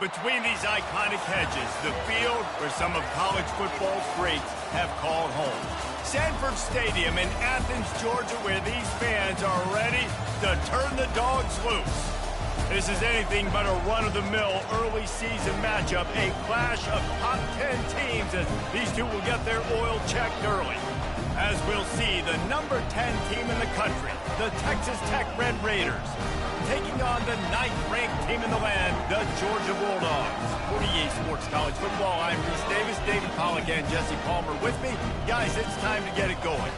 Between these iconic hedges, the field where some of college football's greats have called home. Sanford Stadium in Athens, Georgia, where these fans are ready to turn the dogs loose. This is anything but a run-of-the-mill early season matchup, a clash of top 10 teams as these two will get their oil checked early. As we'll see, the number 10 team in the country, the Texas Tech Red Raiders, taking on the 9th-ranked team in the land, the Georgia Bulldogs. For EA Sports College Football, I'm Reese Davis, David Pollack, and Jesse Palmer with me. Guys, it's time to get it going.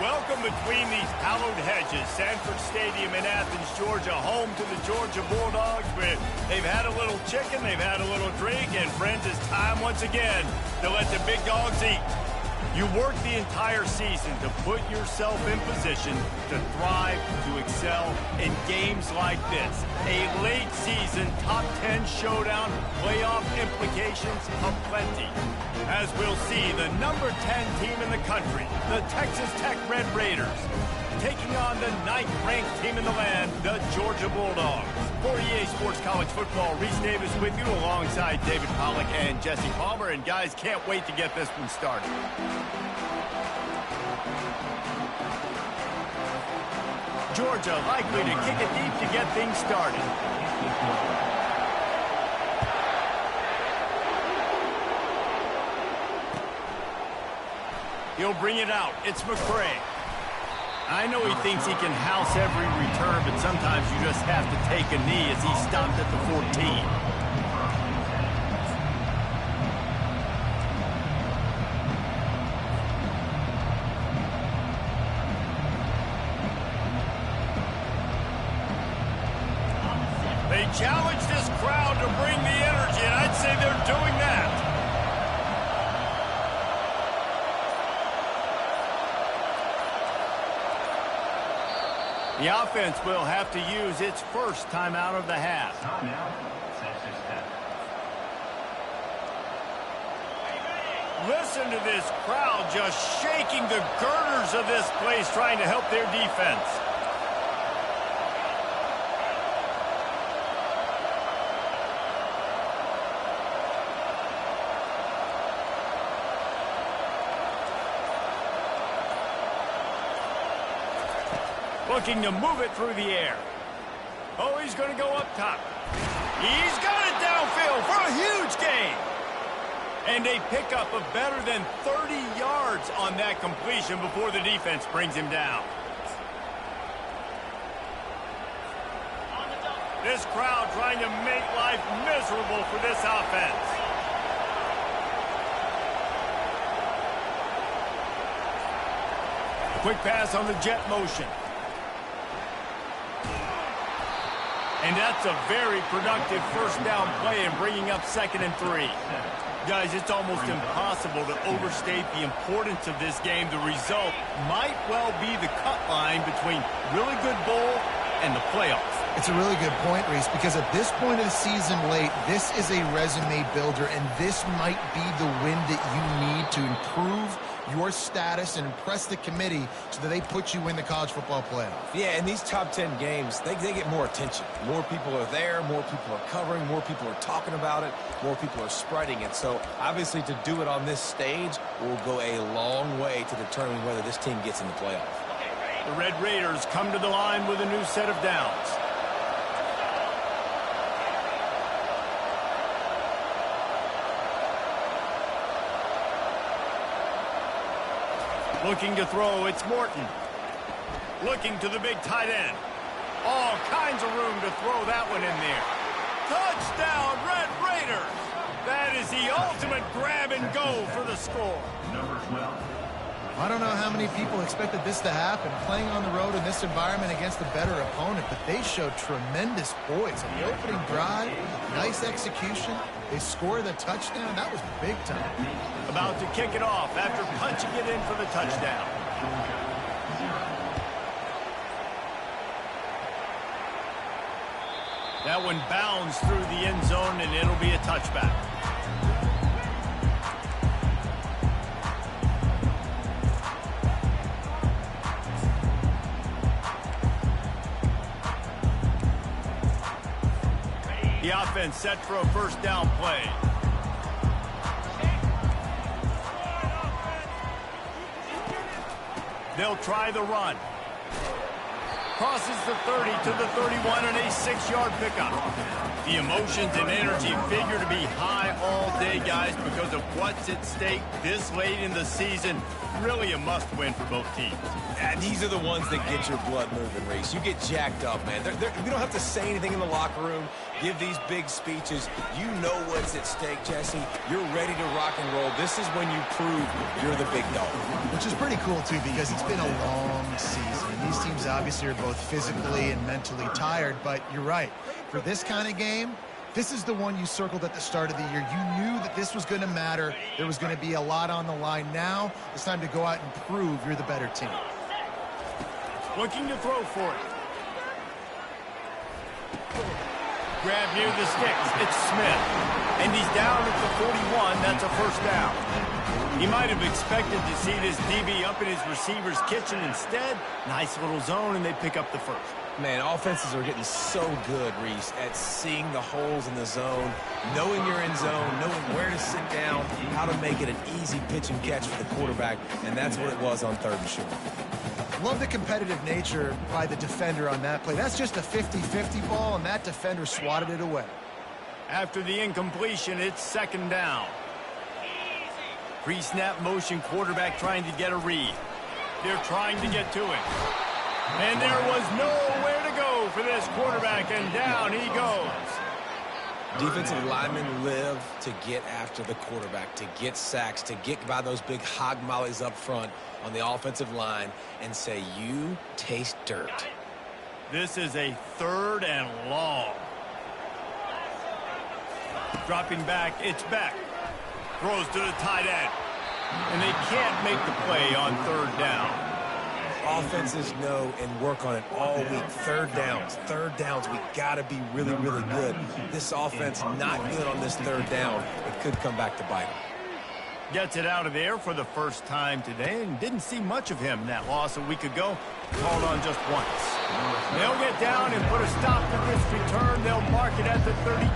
Welcome between these hallowed hedges. Sanford Stadium in Athens, Georgia, home to the Georgia Bulldogs. Where they've had a little chicken, they've had a little drink, and friends, it's time once again to let the big dogs eat. You work the entire season to put yourself in position to thrive, to excel in games like this. A late season top 10 showdown, playoff implications aplenty. As we'll see, the number 10 team in the country, the Texas Tech Red Raiders, taking on the 9th-ranked team in the land, the Georgia Bulldogs. For EA Sports College Football, Reese Davis with you alongside David Pollack and Jesse Palmer. And guys, can't wait to get this one started. Georgia likely to kick it deep to get things started. He'll bring it out. It's McCray. I know he thinks he can house every return, but sometimes you just have to take a knee as he stopped at the 14. They challenge this crowd to bring the energy, and I'd say they're doing that. The offense will have to use its first timeout of the half. Listen to this crowd just shaking the girders of this place, trying to help their defense. Looking to move it through the air. Oh, he's going to go up top. He's got it downfield for a huge gain. And a pickup of better than 30 yards on that completion before the defense brings him down. This crowd trying to make life miserable for this offense. Quick pass on the jet motion. And that's a very productive first down play in bringing up 2nd and 3. Guys, it's almost impossible to overstate the importance of this game. The result might well be the cut line between really good bowl and the playoffs. It's a really good point, Reese, because at this point of the season late, this is a resume builder, and this might be the win that you need to improve your status and impress the committee so that they put you in the college football playoff. Yeah, in these top 10 games, they get more attention. More people are there, more people are covering, more people are talking about it, more people are spreading it. So, obviously, to do it on this stage will go a long way to determine whether this team gets in the playoff. The Red Raiders come to the line with a new set of downs. Looking to throw, it's Morton. Looking to the big tight end. All kinds of room to throw that one in there. Touchdown, Red Raiders! That is the ultimate grab and go for the score. Number 12. I don't know how many people expected this to happen, playing on the road in this environment against a better opponent, but they showed tremendous poise on the opening drive. Nice execution. They scored the touchdown. That was big time. About to kick it off after punching it in for the touchdown. That one bounds through the end zone, and it'll be a touchback. The offense set for a first down play. They'll try the run. Crosses the 30 to the 31 and a 6-yard pickup. The emotions and energy figure to be high all day, guys, because of what's at stake this late in the season. Really a must-win for both teams. Yeah, these are the ones that get your blood moving, Reese. You get jacked up, man. We don't have to say anything in the locker room, give these big speeches. You know what's at stake, Jesse. You're ready to rock and roll. This is when you prove you're the big dog. Which is pretty cool, too, because it's been a long season. These teams obviously are both physically and mentally tired, but you're right. For this kind of game, this is the one you circled at the start of the year. You knew that this was going to matter. There was going to be a lot on the line. Now it's time to go out and prove you're the better team. Looking to throw for it. Grab near the sticks. It's Smith. And he's down at the 41. That's a first down. He might have expected to see this DB up in his receiver's kitchen. Instead, nice little zone, and they pick up the first. Man, offenses are getting so good, Reese, at seeing the holes in the zone, knowing you're in zone, knowing where to sit down, how to make it an easy pitch and catch for the quarterback, and that's what it was on 3rd and short. Love the competitive nature by the defender on that play. That's just a 50-50 ball, and that defender swatted it away. After the incompletion, it's 2nd down. Pre-snap motion, quarterback trying to get a read. They're trying to get to it. And there was nowhere to go for this quarterback, and down he goes. Defensive linemen live to get after the quarterback, to get sacks, to get by those big hog mollies up front on the offensive line and say, you taste dirt. This is a 3rd and long. Dropping back, it's Beck. Throws to the tight end. And they can't make the play on 3rd down. Offenses know and work on it all week. 3rd downs. We got to be really, really good. This offense not good on this 3rd down. It could come back to bite them. Gets it out of there for the first time today, and didn't see much of him in that loss a week ago. Called on just once. They'll get down and put a stop to this return. They'll mark it at the 32.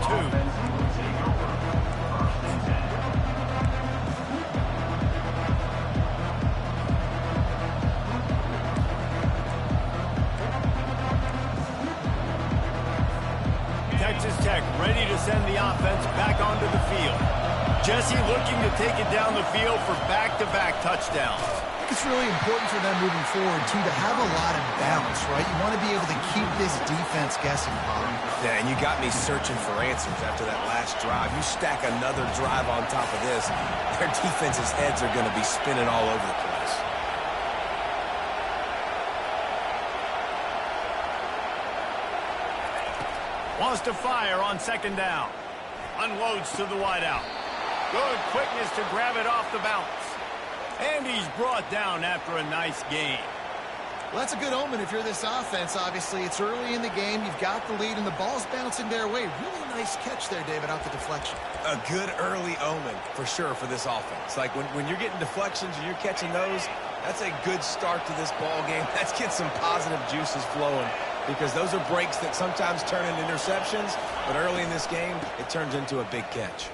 Texas Tech ready to send the offense back onto the field. Jesse looking to take it down the field for back-to-back touchdowns. I think it's really important for them moving forward, too, to have a lot of balance, right? You want to be able to keep this defense guessing, Bob. Yeah, and you got me searching for answers after that last drive. You stack another drive on top of this, their defense's heads are going to be spinning all over the place. Wants to fire on 2nd down. Unloads to the wideout. Good quickness to grab it off the bounce. And he's brought down after a nice gain. Well, that's a good omen if you're this offense, obviously. It's early in the game. You've got the lead, and the ball's bouncing their way. Really nice catch there, David, off the deflection. A good early omen, for sure, for this offense. Like, when you're getting deflections and you're catching those, that's a good start to this ball game. Let's get some positive juices flowing, because those are breaks that sometimes turn into interceptions, but early in this game, it turns into a big catch.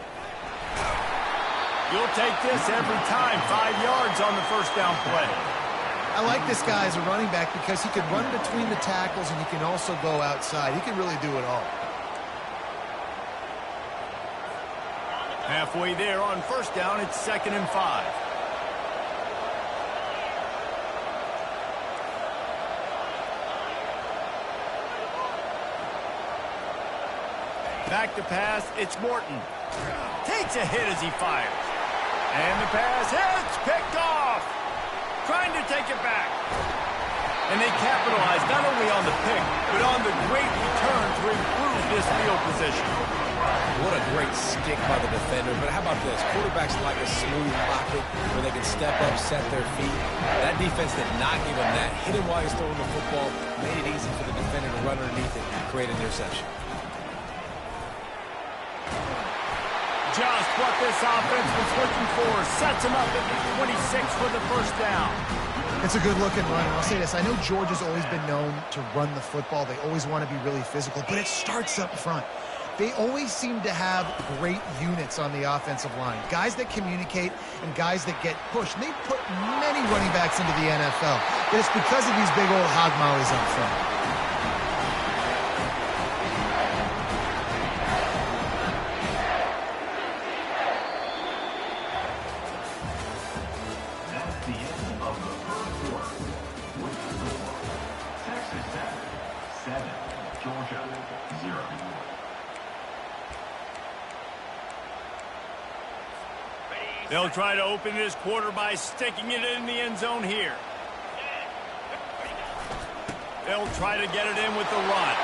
You'll take this every time. 5 yards on the first down play. I like this guy as a running back because he can run between the tackles and he can also go outside. He can really do it all. Halfway there on first down, it's 2nd and 5. Back to pass, it's Morton. Takes a hit as he fires. And the pass hits, picked off. Trying to take it back. And they capitalize not only on the pick, but on the great return to improve this field position. What a great stick by the defender. But how about this? Quarterbacks like a smooth pocket where they can step up, set their feet. That defense did not give him that. Hit him while he's throwing the football. Made it easy for the defender to run underneath it and create an interception. Just what this offense was looking for. Sets him up at the 26 for the first down. It's a good-looking run, and I'll say this. I know Georgia's always been known to run the football. They always want to be really physical, but it starts up front. They always seem to have great units on the offensive line. Guys that communicate and guys that get pushed. And they put many running backs into the NFL, but it's because of these big old hog mollies up front. They'll try to open this quarter by sticking it in the end zone here. They'll try to get it in with the run.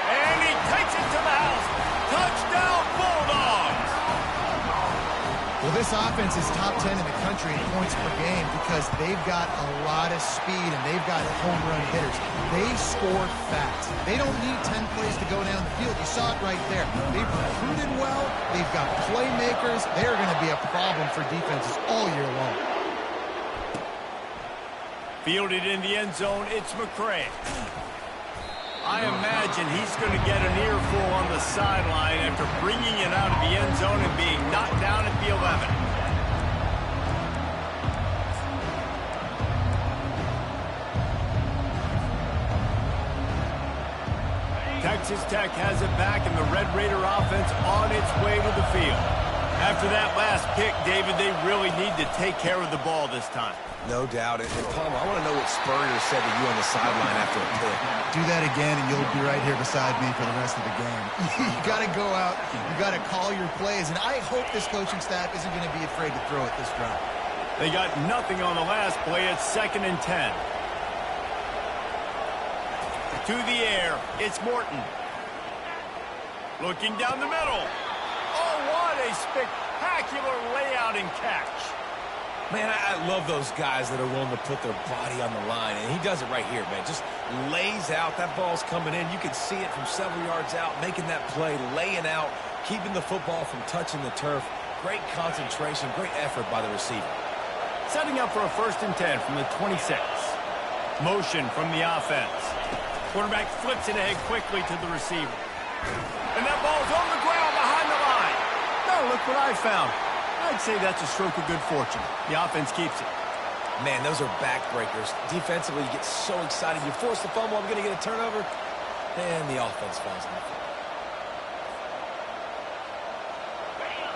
And he takes it to the house. Touchdown, Bulldogs! Well, this offense is top 10 in the country in points per game because they've got a lot of speed and they've got home run hitters. They score fast. They don't need 10 plays to go down the field. You saw it right there. They've recruited well. They've got playmakers. They're going to be a problem for defenses all year long. Fielded in the end zone, it's McCray. I imagine he's going to get an earful on the sideline after bringing it out of the end zone and being knocked down at the 11. Texas Tech has it back, and the Red Raider offense on its way to the field. After that last pick, David, they really need to take care of the ball this time. No doubt. And Palmer, I want to know what Spurrier said to you on the sideline after a pick. Do that again, and you'll be right here beside me for the rest of the game. You got to go out. You got to call your plays, and I hope this coaching staff isn't going to be afraid to throw it this drive. They got nothing on the last play. It's 2nd and 10. To the air, it's Morton. Looking down the middle. Oh, what a spectacular layout and catch. Man, I love those guys that are willing to put their body on the line, and he does it right here, man. Just lays out. That ball's coming in. You can see it from several yards out, making that play, laying out, keeping the football from touching the turf. Great concentration, great effort by the receiver. Setting up for a 1st and 10 from the 26. Motion from the offense. Quarterback flips it ahead quickly to the receiver. And that ball's on the ground behind the line. Now look what I found. I'd say that's a stroke of good fortune. The offense keeps it. Man, those are backbreakers. Defensively, you get so excited. You force the fumble, I'm going to get a turnover, and the offense falls on the field.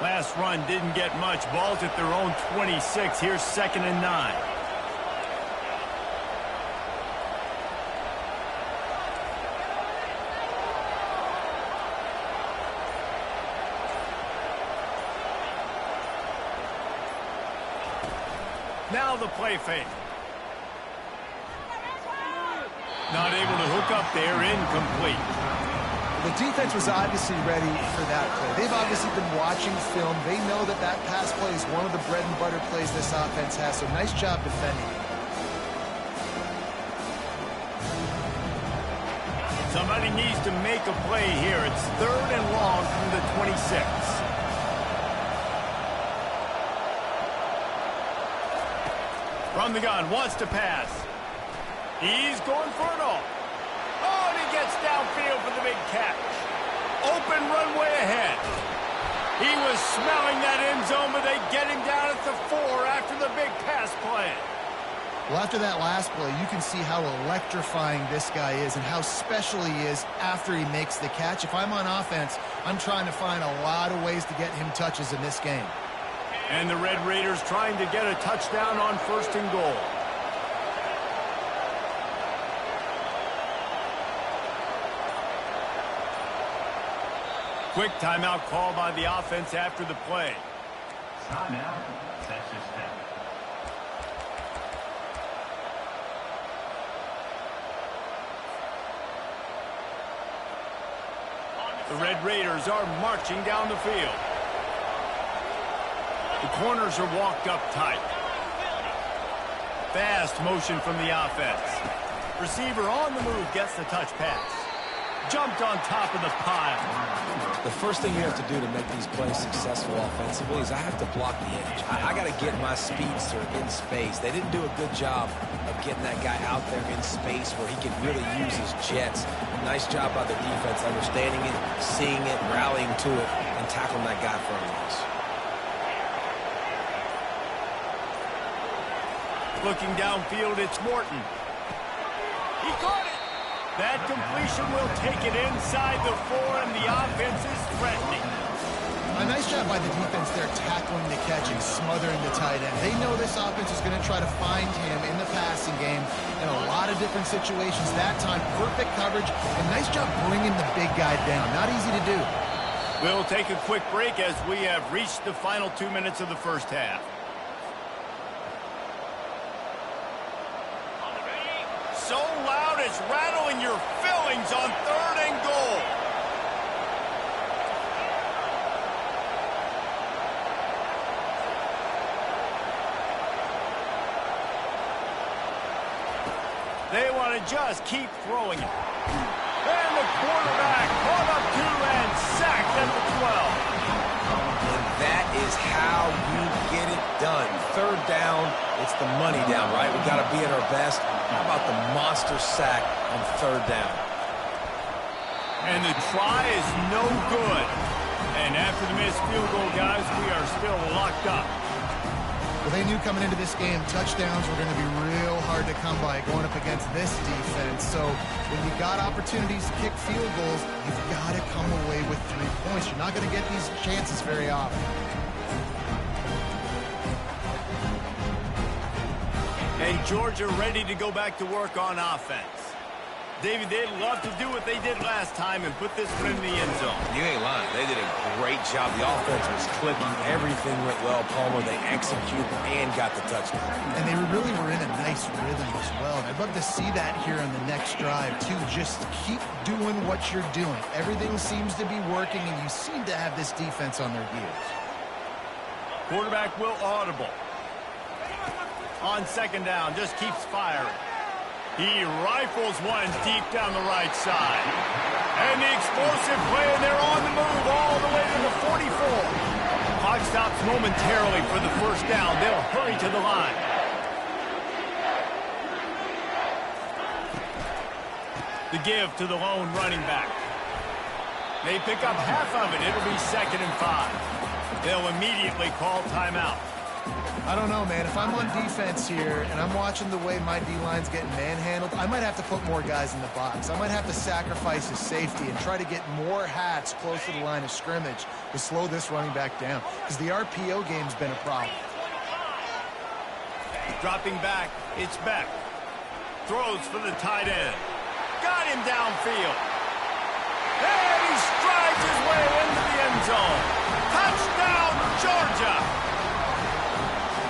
Last run didn't get much. Ball's at their own 26. Here's 2nd and 9. Now the play fake. Not able to hook up there, incomplete. The defense was obviously ready for that play. They've obviously been watching film. They know that that pass play is one of the bread and butter plays this offense has, so nice job defending. Somebody needs to make a play here. It's 3rd and long from the 26. From the gun, wants to pass. He's going for it all. Oh, and he gets downfield for the big catch. Open runway ahead. He was smelling that end zone, but they get him down at the 4 after the big pass play. Well, after that last play, you can see how electrifying this guy is and how special he is after he makes the catch. If I'm on offense, I'm trying to find a lot of ways to get him touches in this game. And the Red Raiders trying to get a touchdown on 1st and goal. Quick timeout call by the offense after the play. Timeout, Texas Tech. The Red Raiders are marching down the field. The corners are walked up tight. Fast motion from the offense. Receiver on the move gets the touch pass. Jumped on top of the pile. The first thing you have to do to make these plays successful offensively is I have to block the edge. I got to get my speedster in space. They didn't do a good job of getting that guy out there in space where he could really use his jets. Nice job by the defense, understanding it, seeing it, rallying to it, and tackling that guy for a loss. Looking downfield, it's Morton. He caught it. That completion will take it inside the 4, and the offense is threatening. A nice job by the defense there tackling the catch and smothering the tight end. They know this offense is going to try to find him in the passing game in a lot of different situations. That time, perfect coverage, and nice job bringing the big guy down. Not easy to do. We'll take a quick break as we have reached the final 2 minutes of the first half. So loud it's rattling your fillings on 3rd and goal. They want to just keep throwing it. And the quarterback caught up to and sacked at the 12. And that is how you get it done. 3rd down, it's the money down, right? We got to be at our best. How about the monster sack on 3rd down? And the try is no good. And after the missed field goal, guys, we are still locked up. Well, they knew coming into this game, touchdowns were going to be real hard to come by going up against this defense. So when you got opportunities to kick field goals, you've got to come away with 3 points. You're not going to get these chances very often. And Georgia ready to go back to work on offense. David, they'd love to do what they did last time and put this one in the end zone. You ain't lying. They did a great job. The offense was clicking. Everything went well, Palmer. They executed and got the touchdown. And they really were in a nice rhythm as well. And I'd love to see that here on the next drive, too. Just keep doing what you're doing. Everything seems to be working, and you seem to have this defense on their heels. Quarterback will audible. On 2nd down, just keeps firing. He rifles one deep down the right side. And the explosive play, and they're on the move all the way to the 44. Clock stops momentarily for the 1st down. They'll hurry to the line. The give to the lone running back. They pick up half of it. It'll be 2nd and 5. They'll immediately call timeout. I don't know, man. If I'm on defense here and I'm watching the way my D-line's getting manhandled, I might have to put more guys in the box. I might have to sacrifice his safety and try to get more hats close to the line of scrimmage to slow this running back down, because the RPO game's been a problem. Dropping back, it's Beck. Throws for the tight end. Got him downfield. And he strides his way into the end zone. Touchdown, Georgia!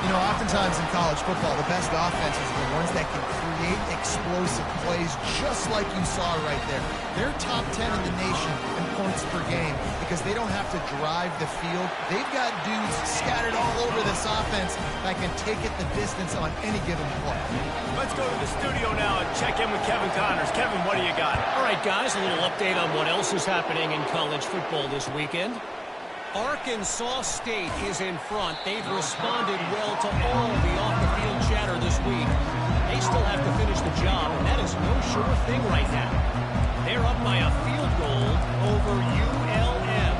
You know, oftentimes in college football, the best offenses are the ones that can create explosive plays, just like you saw right there. They're top 10 in the nation in points per game because they don't have to drive the field. They've got dudes scattered all over this offense that can take it the distance on any given play. Let's go to the studio now and check in with Kevin Connors. Kevin, what do you got? All right, guys, a little update on what else is happening in college football this weekend. Arkansas State is in front. They've responded well to all the off-the-field chatter this week. They still have to finish the job, and that is no sure thing right now. They're up by a field goal over ULM.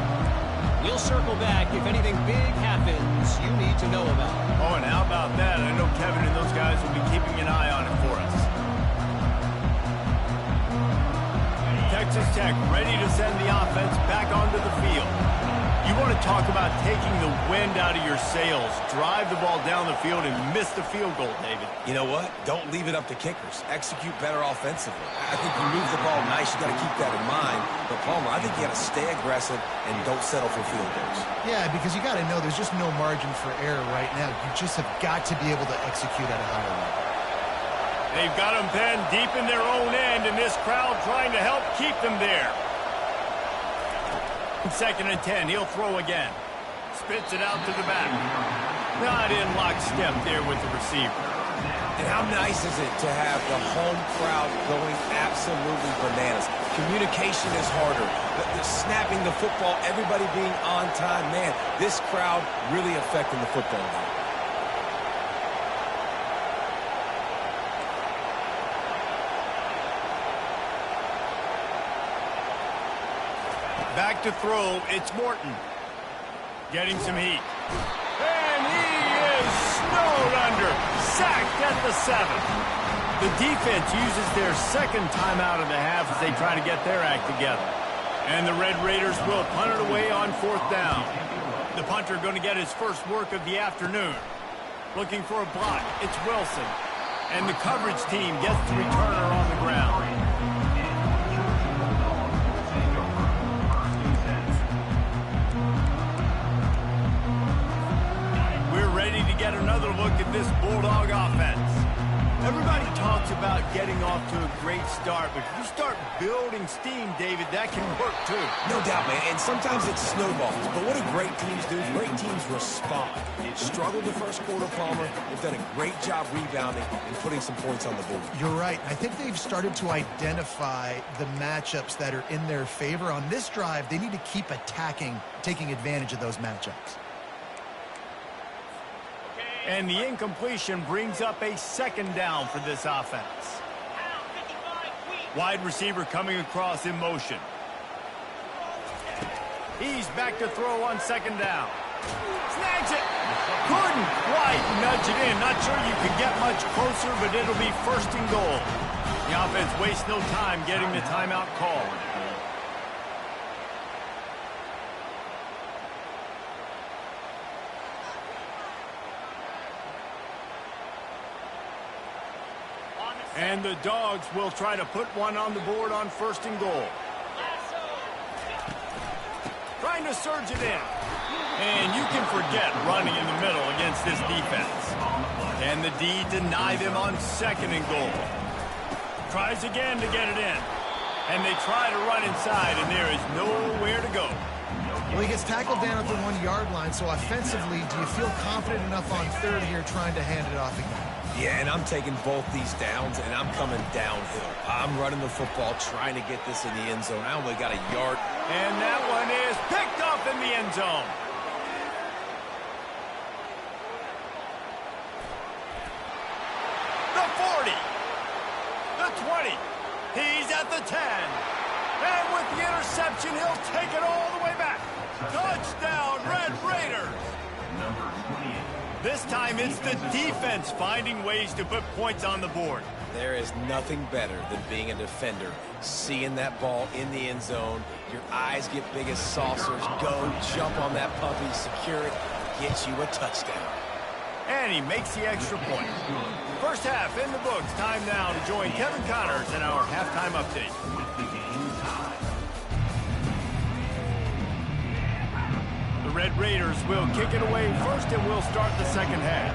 We'll circle back if anything big happens you need to know about. Oh, and how about that? I know Kevin and those guys will be keeping an eye on it for us. Texas Tech ready to send the offense back onto the field. You want to talk about taking the wind out of your sails. Drive the ball down the field and miss the field goal, David. You know what? Don't leave it up to kickers. Execute better offensively. I think you move the ball nice. You got to keep that in mind. But, Palmer, I think you got to stay aggressive and don't settle for field goals. Yeah, because you got to know there's just no margin for error right now. You just have got to be able to execute at a higher level. They've got them penned deep in their own end, and this crowd trying to help keep them there. 2nd and 10, he'll throw again. Spits it out to the back. Not in lockstep there with the receiver. And how nice is it to have the home crowd going absolutely bananas? Communication is harder. The snapping the football, everybody being on time. Man, this crowd really affecting the football game. Back to throw, it's Morton. Getting some heat. And he is snowed under. Sacked at the 7. The defense uses their second timeout of the half as they try to get their act together. And the Red Raiders will punt it away on 4th down. The punter going to get his first work of the afternoon. Looking for a block, it's Wilson. And the coverage team gets the returner on the ground. Get another look at this Bulldog offense. Everybody talks about getting off to a great start, but if you start building steam, David, that can work too. No doubt, man, and sometimes it snowballs. But what do great teams do? Great teams respond. Struggled the first quarter, Palmer. They've done a great job rebounding and putting some points on the board. You're right. I think they've started to identify the matchups that are in their favor. On this drive, they need to keep attacking, taking advantage of those matchups. And the incompletion brings up a 2nd down for this offense. Wide receiver coming across in motion. He's back to throw on 2nd down. Snags it. Couldn't quite nudge it in. Not sure you could get much closer, but it'll be 1st and goal. The offense wastes no time getting the timeout called. And the Dogs will try to put one on the board on 1st and goal. Trying to surge it in. And you can forget running in the middle against this defense. And the D deny them on 2nd and goal. Tries again to get it in. And they try to run inside, and there is nowhere to go. Well, he gets tackled down at the 1-yard line, so offensively, do you feel confident enough on 3rd here trying to hand it off again? Yeah, and I'm taking both these downs, and I'm coming downhill. I'm running the football, trying to get this in the end zone. I only got a yard. And that one is picked up in the end zone. The 40. The 20. He's at the 10. And with the interception, he'll take it all the way back. Touchdown, Red Raiders. Number 28. This time it's the defense finding ways to put points on the board. There is nothing better than being a defender. Seeing that ball in the end zone, your eyes get big as saucers. Go, jump on that puppy, secure it, get you a touchdown. And he makes the extra point. First half in the books. Time now to join Kevin Connors in our halftime update. The Red Raiders will kick it away first, and we'll start the 2nd half.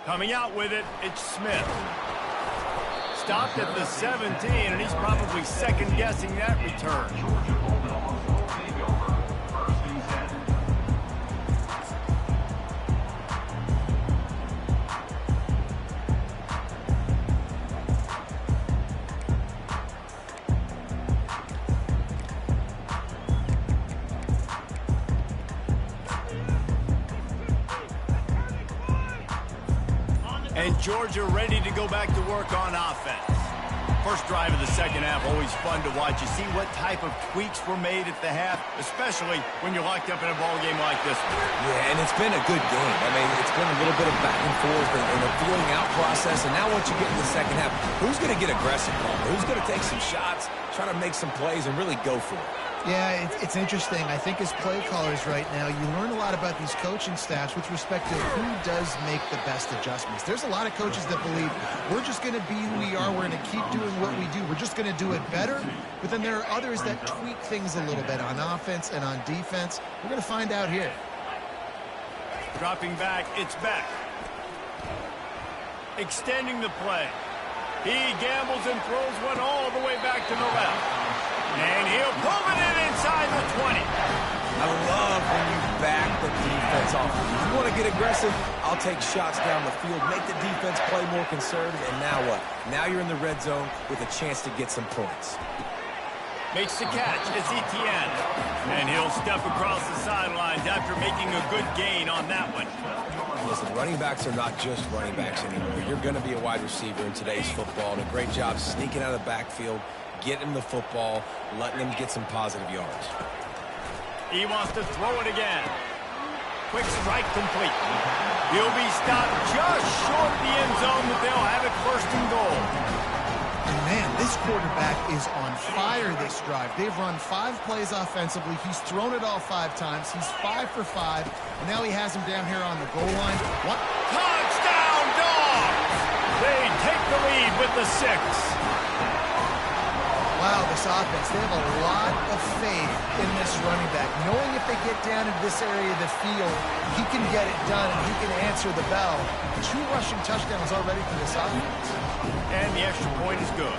Coming out with it, it's Smith. Stopped at the 17, and he's probably second-guessing that return. And Georgia ready to go back to work on offense. First drive of the second half, always fun to watch. You see what type of tweaks were made at the half, especially when you're locked up in a ball game like this one. Yeah, and it's been a good game. I mean, it's been a little bit of back and forth and a feeling out process. And now once you get in the second half, who's going to get aggressive? Who's going to take some shots, try to make some plays, and really go for it? Yeah, it's interesting. I think as play callers right now, you learn a lot about these coaching staffs with respect to who does make the best adjustments. There's a lot of coaches that believe we're just going to be who we are. We're going to keep doing what we do. We're just going to do it better. But then there are others that tweak things a little bit on offense and on defense. We're going to find out here. Dropping back, it's Beck. Extending the play. He gambles and throws one all the way back to the left. And he'll pull it in inside the 20. I love when you back the defense off. If you want to get aggressive, I'll take shots down the field, make the defense play more conservative, and now what? Now you're in the red zone with a chance to get some points. Makes the catch. It's Etienne. And he'll step across the sidelines after making a good gain on that one. Listen, running backs are not just running backs anymore. You're going to be a wide receiver in today's football, and a great job sneaking out of the backfield, getting him the football, letting him get some positive yards. He wants to throw it again. Quick strike complete. He'll be stopped just short of the end zone, but they'll have it first and goal. And man, this quarterback is on fire this drive. They've run 5 plays offensively. He's thrown it all 5 times. He's 5 for 5. And now he has him down here on the goal line. What? Touchdown, Dogs! They take the lead with the 6. Wow, this offense, they have a lot of faith in this running back. Knowing if they get down into this area of the field, he can get it done and he can answer the bell. 2 rushing touchdowns already for this offense. And the extra point is good.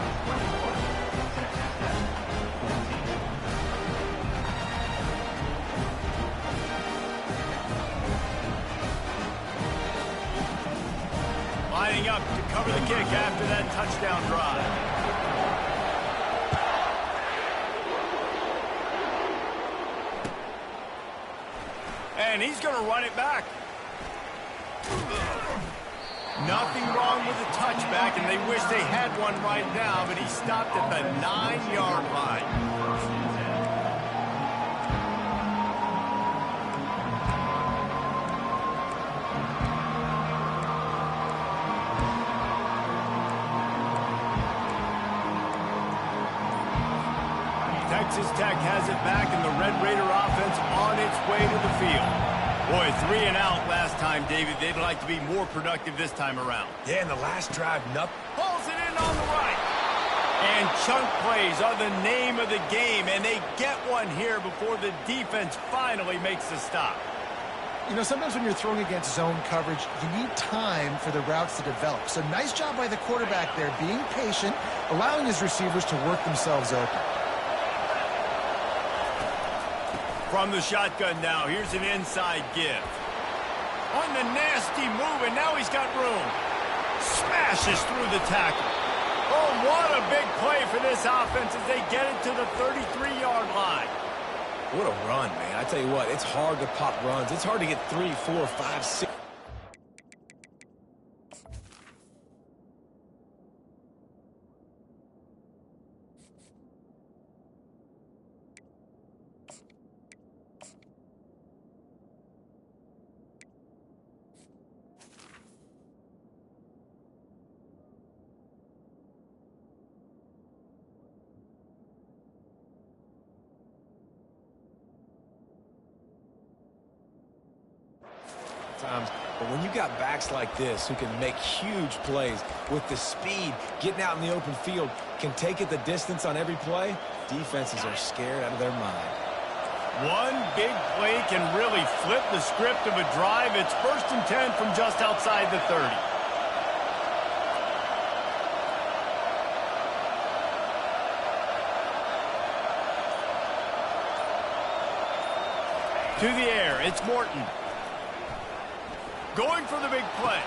Lining up to cover the kick after that touchdown drive. And he's going to run it back. Nothing wrong with the touchback, and they wish they had one right now, but he stopped at the 9-yard line. Texas Tech has it back, and the Red Raider offense on its way to the field. Boy, 3 and out last time, David. They'd like to be more productive this time around. Yeah, in the last drive, nothing. Pulls it in on the right. And chunk plays are the name of the game, and they get one here before the defense finally makes the stop. You know, sometimes when you're throwing against zone coverage, you need time for the routes to develop. So nice job by the quarterback there, being patient, allowing his receivers to work themselves open. From the shotgun now, here's an inside give. On the nasty move, and now he's got room. Smashes through the tackle. Oh, what a big play for this offense as they get it to the 33-yard line. What a run, man. I tell you what, it's hard to pop runs. It's hard to get 3, 4, 5, 6. But when you got backs like this who can make huge plays with the speed, getting out in the open field, can take it the distance on every play, defenses are scared out of their mind. One big play can really flip the script of a drive. It's 1st and 10 from just outside the 30. To the air, it's Morton. Going for the big play.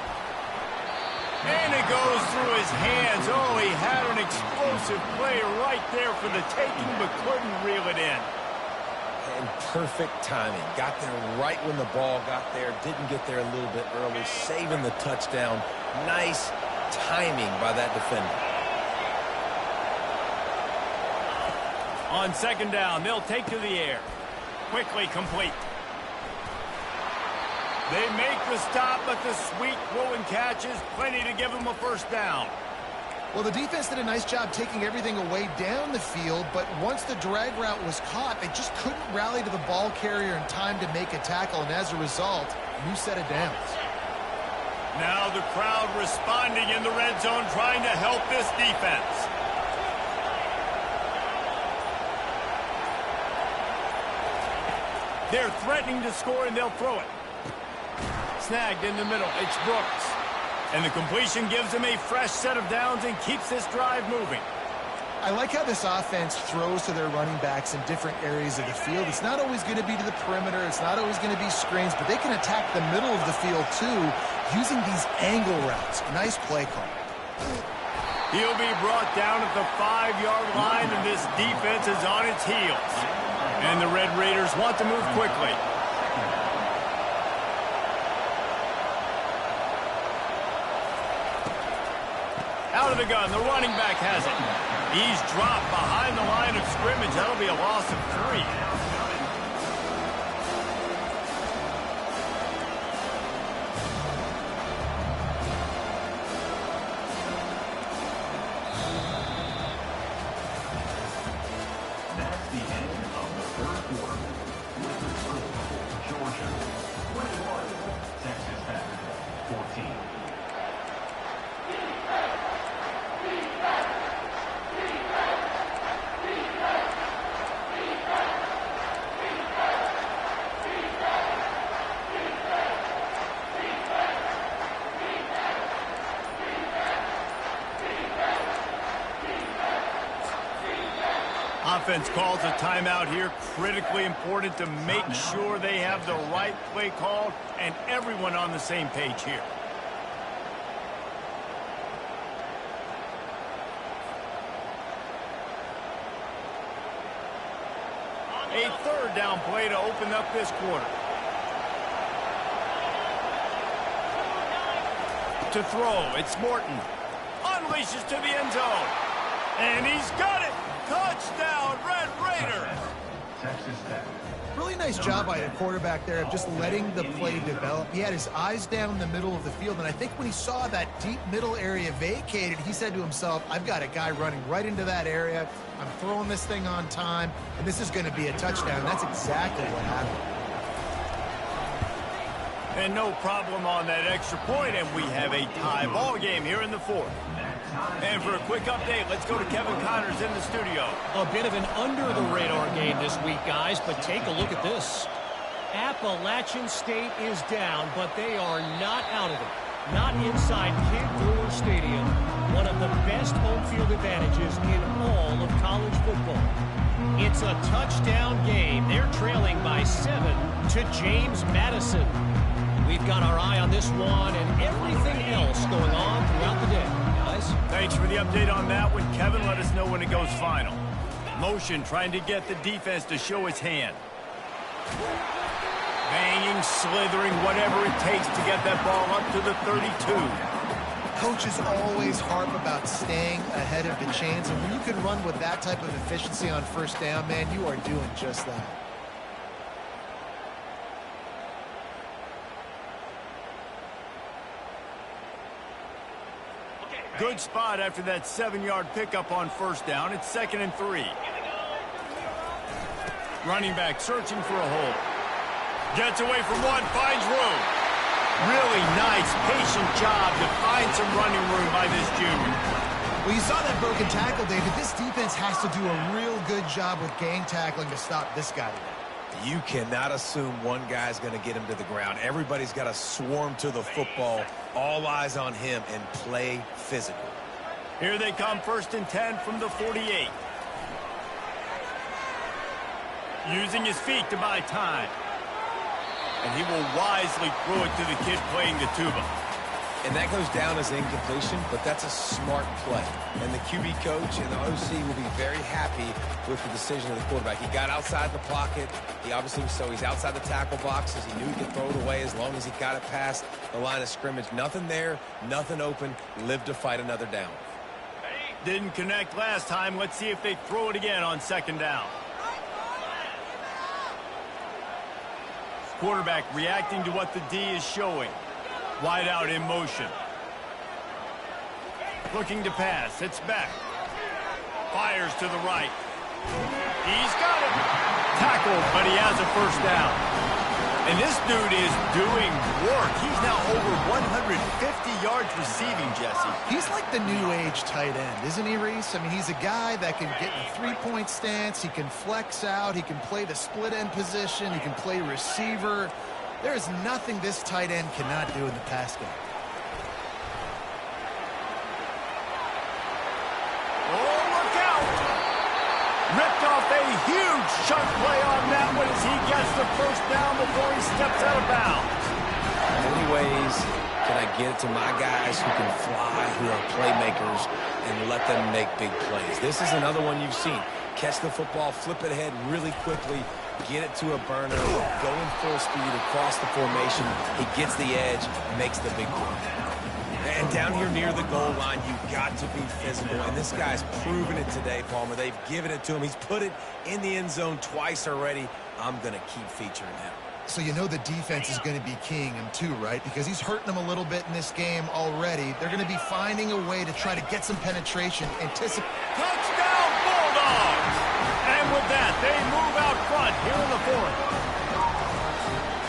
And it goes through his hands. Oh, he had an explosive play right there for the taking, but couldn't reel it in. And perfect timing. Got there right when the ball got there. Didn't get there a little bit early. Saving the touchdown. Nice timing by that defender. On second down, they'll take to the air. Quickly complete. They make the stop, but the sweet throw and catch is plenty to give them a first down. Well, the defense did a nice job taking everything away down the field, but once the drag route was caught, they just couldn't rally to the ball carrier in time to make a tackle, and as a result, new set of downs. Now the crowd responding in the red zone, trying to help this defense. They're threatening to score, and they'll throw it. Snagged in the middle. It's Brooks. And the completion gives him a fresh set of downs and keeps this drive moving. I like how this offense throws to their running backs in different areas of the field. It's not always going to be to the perimeter. It's not always going to be screens, but they can attack the middle of the field, too, using these angle routes. Nice play call. He'll be brought down at the 5-yard line, and this defense is on its heels. And the Red Raiders want to move quickly. Out of the gun, the running back has it. He's dropped behind the line of scrimmage. That'll be a loss of 3. That's the end of the third quarter. With the score, Georgia 21, Texas Tech 14. Offense calls a timeout here. Critically important to make sure they have the right play called and everyone on the same page here. A third down play to open up this quarter. To throw, it's Morton. Unleashes to the end zone. And he's got it. Touchdown, Red Raiders! Texas Tech. Really nice job by the quarterback there of just letting the play develop. He had his eyes down the middle of the field, and I think when he saw that deep middle area vacated, he said to himself, I've got a guy running right into that area. I'm throwing this thing on time, and this is going to be a touchdown. That's exactly what happened. And no problem on that extra point, and we have a tie ball game here in the fourth. And for a quick update, let's go to Kevin Connors in the studio. A bit of an under-the-radar game this week, guys, but take a look at this. Appalachian State is down, but they are not out of it. Not inside Kid Brewer Stadium, one of the best home field advantages in all of college football. It's a touchdown game. They're trailing by 7 to James Madison. We've got our eye on this one and everything else going on throughout the day. Thanks for the update on that one, Kevin. Let us know when it goes final. Motion trying to get the defense to show its hand. Banging, slithering, whatever it takes to get that ball up to the 32. Coaches always harp about staying ahead of the chains, and when you can run with that type of efficiency on first down, man, you are doing just that. Good spot after that 7-yard pickup on first down. It's 2nd and 3. Running back searching for a hole. Gets away from one, finds room. Really nice, patient job to find some running room by this junior. Well, you saw that broken tackle, David. This defense has to do a real good job with gang tackling to stop this guy today. You cannot assume one guy's going to get him to the ground. Everybody's got to swarm to the football, all eyes on him, and play physical. Here they come, 1st and 10 from the 48. Using his feet to buy time. And he will wisely throw it to the kid playing the tuba. And that goes down as incompletion, but that's a smart play. And the QB coach and the OC will be very happy with the decision of the quarterback. He got outside the pocket. He obviously, so he's outside the tackle boxes. He knew he could throw it away as long as he got it past the line of scrimmage. Nothing there, nothing open. Lived to fight another down. Didn't connect last time. Let's see if they throw it again on 2nd down. Quarterback reacting to what the D is showing. Wide out in motion. Looking to pass. It's back. Fires to the right. He's got it. Tackled, but he has a first down. And this dude is doing work. He's now over 150 yards receiving, Jesse. He's like the new age tight end, isn't he, Reese? I mean, he's a guy that can get in a three-point stance. He can flex out. He can play the split end position. He can play receiver. There is nothing this tight end cannot do in the pass game. Oh, look out! Ripped off a huge chunk play on that one as he gets the first down before he steps out of bounds. How many ways can I get it to my guys who can fly, who are playmakers, and let them make big plays? This is another one you've seen. Catch the football, flip it ahead really quickly, get it to a burner, go in full speed across the formation. He gets the edge, makes the big play. And down here near the goal line, you've got to be physical. And this guy's proven it today, Palmer. They've given it to him. He's put it in the end zone twice already. I'm going to keep featuring him. So you know the defense is going to be keying him too, right? Because he's hurting them a little bit in this game already. They're going to be finding a way to try to get some penetration. Touchdown, Bulldogs! And with that, they move out front here in the fourth.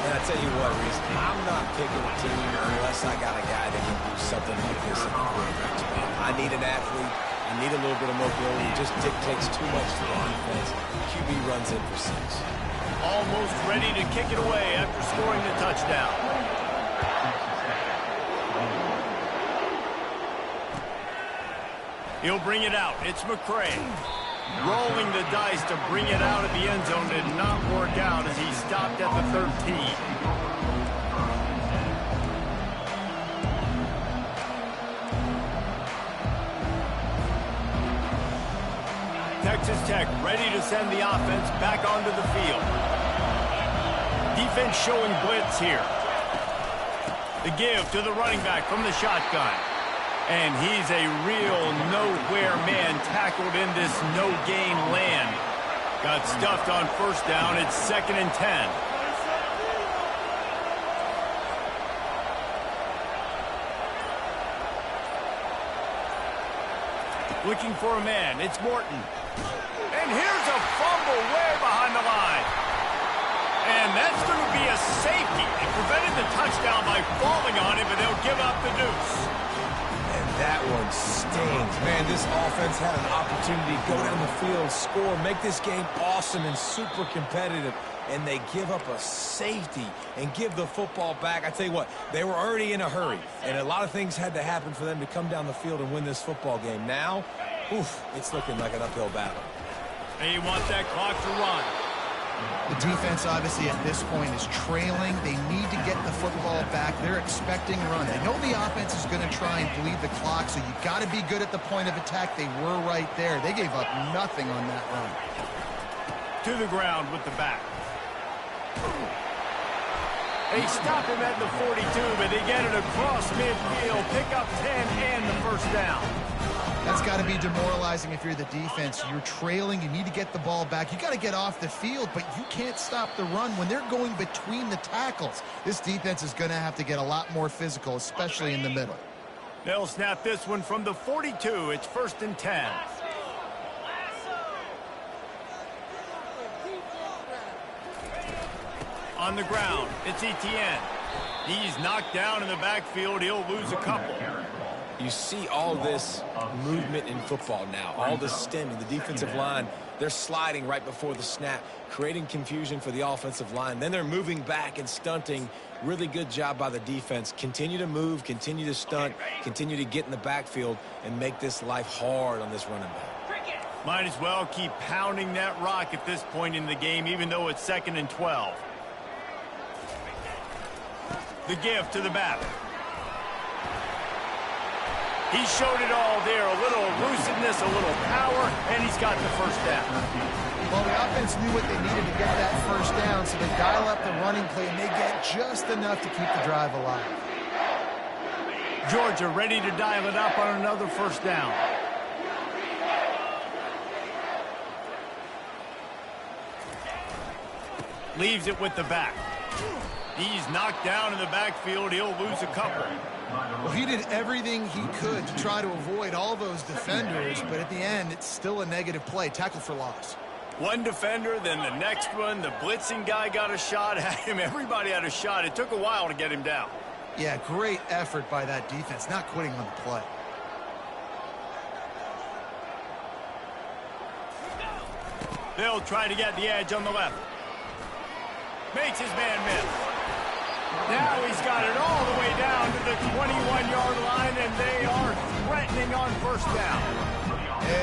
And I tell you what, Reese, I'm not picking a team unless I got a guy that can do something like this at the quarterback spot. I need an athlete. I need a little bit of mobility. It just dictates too much to the defense. QB runs in for 6. Almost ready to kick it away after scoring the touchdown. He'll bring it out. It's McCray. Rolling the dice to bring it out of the end zone did not work out as he stopped at the 13. Texas Tech ready to send the offense back onto the field. Defense showing blitz here. The give to the running back from the shotgun. And he's a real nowhere man tackled in this no-gain land. Got stuffed on first down. It's 2nd and 10. Looking for a man. It's Morton. And here's a fumble way behind the line. And that's going to be a safety. They prevented the touchdown by falling on it, but they'll give up the deuce. That one stings. Man, this offense had an opportunity to go down the field, score, make this game awesome and super competitive, and they give up a safety and give the football back. I tell you what, they were already in a hurry, and a lot of things had to happen for them to come down the field and win this football game. Now, it's looking like an uphill battle. They want that clock to run. The defense, obviously, at this point is trailing. They need to get the football back. They're expecting run. They know the offense is going to try and bleed the clock, so you got to be good at the point of attack. They were right there. They gave up nothing on that run. To the ground with the back. They stop him at the 42, but they get it across midfield. Pick up 10 and the first down. That's got to be demoralizing if you're the defense. You're trailing. You need to get the ball back. You got to get off the field, but you can't stop the run when they're going between the tackles. This defense is going to have to get a lot more physical, especially in the middle. They'll snap this one from the 42. It's 1st and 10. On the ground, it's Etienne. He's knocked down in the backfield. He'll lose a couple. You see all this movement in football now, all this stemming. The defensive line, they're sliding right before the snap, creating confusion for the offensive line. Then they're moving back and stunting. Really good job by the defense. Continue to move, continue to stunt, continue to get in the backfield, and make this life hard on this running back. Might as well keep pounding that rock at this point in the game, even though it's 2nd and 12. The give to the back. He showed it all there, a little elusiveness, a little power, and he's got the first down. Well, the offense knew what they needed to get that first down, so they dial up the running play, and they get just enough to keep the drive alive. Georgia ready to dial it up on another first down. Leaves it with the back. He's knocked down in the backfield. He'll lose a couple. Well, he did everything he could to try to avoid all those defenders, but at the end, it's still a negative play. Tackle for loss. One defender, then the next one. The blitzing guy got a shot at him. Everybody had a shot. It took a while to get him down. Yeah, great effort by that defense, not quitting on the play. They'll try to get the edge on the left. Makes his man miss. Now he's got it all the way down to the 21-yard line, and they are threatening on first down.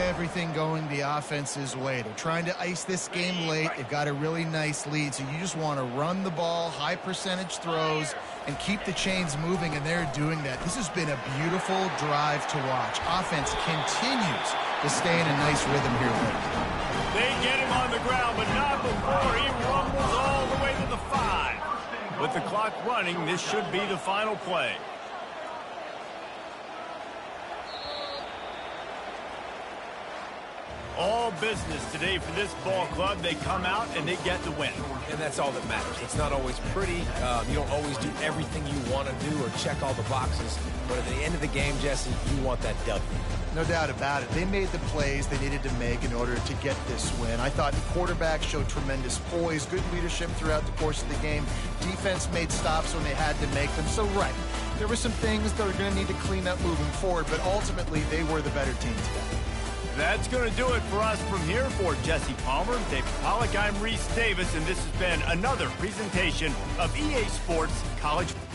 Everything going the offense's way. They're trying to ice this game late. They've got a really nice lead, so you just want to run the ball, high percentage throws, and keep the chains moving, and they're doing that. This has been a beautiful drive to watch. Offense continues to stay in a nice rhythm here late. They get him on the ground, but not before he rumbles all the way to the 5. With the clock running, this should be the final play. All business today for this ball club. They come out and they get the win. And that's all that matters. It's not always pretty. You don't always do everything you want to do or check all the boxes. But at the end of the game, Jesse, you want that W. No doubt about it. They made the plays they needed to make in order to get this win. I thought the quarterback showed tremendous poise, good leadership throughout the course of the game. Defense made stops when they had to make them. So, right, there were some things that are going to need to clean up moving forward, but ultimately they were the better team today. That's going to do it for us from here. For Jesse Palmer, David Pollack, I'm Reese Davis, and this has been another presentation of EA Sports College Football.